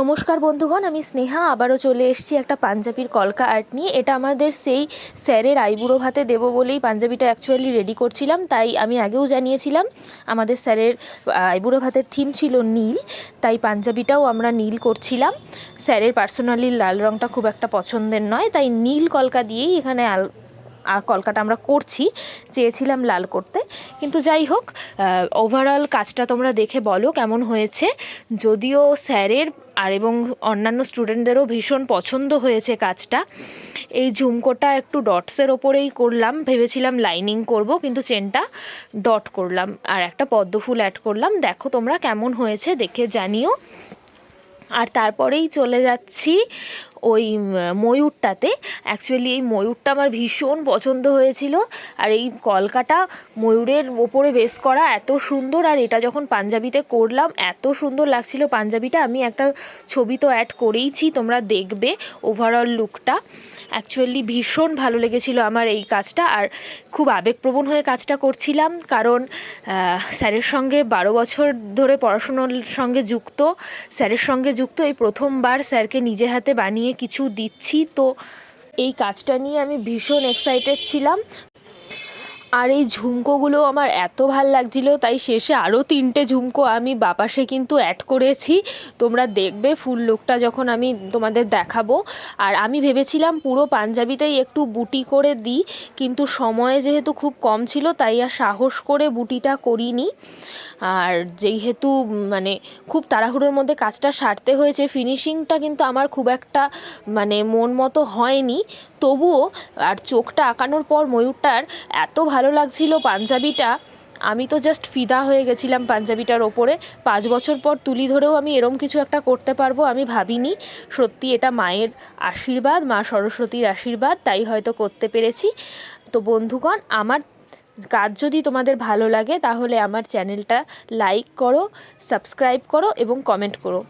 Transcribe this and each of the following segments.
নমস্কার বন্ধুগণ, আমি স্নেহা আবারও চলে এসেছি একটা পাঞ্জাবির কলকা আর্ট নিয়ে। এটা আমাদের সেই স্যারের আইবুড়ো ভাতে দেবো বলেই পাঞ্জাবিটা অ্যাকচুয়ালি রেডি করছিলাম। তাই আমি আগেও জানিয়েছিলাম আমাদের স্যারের আইবুড়ো ভাতের থিম ছিল নীল, তাই পাঞ্জাবিটাও আমরা নীল করছিলাম। স্যারের পার্সোনালি লাল রঙটা খুব একটা পছন্দের নয়, তাই নীল কলকা দিয়েই এখানে কলকাটা আমরা করছি। চেয়েছিলাম লাল করতে, কিন্তু যাই হোক, ওভারঅল কাজটা তোমরা দেখে বলো কেমন হয়েছে। যদিও স্যারের এবং অন্যান্য স্টুডেন্টদেরও ভীষণ পছন্দ হয়েছে কাজটা। এই ঝুমকোটা একটু ডটসের ওপরেই করলাম, ভেবেছিলাম লাইনিং করব, কিন্তু চেনটা ডট করলাম আর একটা পদ্ম ফুল অ্যাড করলাম। দেখো তোমরা কেমন হয়েছে, দেখে জানিও। আর তারপরেই চলে যাচ্ছি ওই ময়ূরটাতে। অ্যাকচুয়ালি এই ময়ূরটা আমার ভীষণ পছন্দ হয়েছিল, আর এই কলকাটা ময়ূরের ওপরে বেস করা এত সুন্দর। আর এটা যখন পাঞ্জাবিতে করলাম এত সুন্দর লাগছিল পাঞ্জাবিটা। আমি একটা ছবি তো অ্যাড করেইছি, তোমরা দেখবে ওভারঅল লুকটা। অ্যাকচুয়ালি ভীষণ ভালো লেগেছিল আমার এই কাজটা, আর খুব আবেগপ্রবণ হয়ে কাজটা করছিলাম, কারণ স্যারের সঙ্গে 12 বছর ধরে পড়াশুনোর সঙ্গে যুক্ত, স্যারের সঙ্গে যুক্ত, এই প্রথমবার স্যারকে নিজে হাতে বানিয়ে কিছু দিচ্ছি। তো এই কাজটা নিয়ে আমি ভীষণ এক্সাইটেড ছিলাম। আর এই ঝুমকোগুলো আমার এত ভাল লাগছিল, তাই শেষে আরও 3টে ঝুমকো আমি বাপাসে কিন্তু অ্যাড করেছি। তোমরা দেখবে ফুল লুকটা যখন আমি তোমাদের দেখাবো। আর আমি ভেবেছিলাম পুরো পাঞ্জাবিতেই একটু বুটি করে দিই, কিন্তু সময় যেহেতু খুব কম ছিল তাই আর সাহস করে বুটিটা করিনি। আর যেহেতু খুব তাড়াহুড়োর মধ্যে কাজটা সারতে হয়েছে, ফিনিশিংটা কিন্তু আমার খুব একটা মন মতো হয়নি। তবুও আর চোখটা আঁকানোর পর ময়ূরটার এত ভালো লাগছিল পাঞ্জাবিটা, আমি তো জাস্ট ফিদা হয়ে গেছিলাম পাঞ্জাবিটার ওপরে। 5 বছর পর তুলি ধরেও আমি এরম কিছু একটা করতে পারবো আমি ভাবিনি। সত্যি এটা মায়ের আশীর্বাদ, মা সরস্বতীর আশীর্বাদ, তাই হয়তো করতে পেরেছি। তো বন্ধুগণ, আমার কাজ যদি তোমাদের ভালো লাগে তাহলে আমার চ্যানেলটা লাইক করো, সাবস্ক্রাইব করো এবং কমেন্ট করো।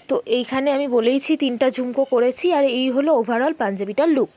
তো এইখানে আমি বলেইছি 3টা ঝুমকো করেছি, আর এই হলো ওভারঅল পাঞ্জাবিটার লুক।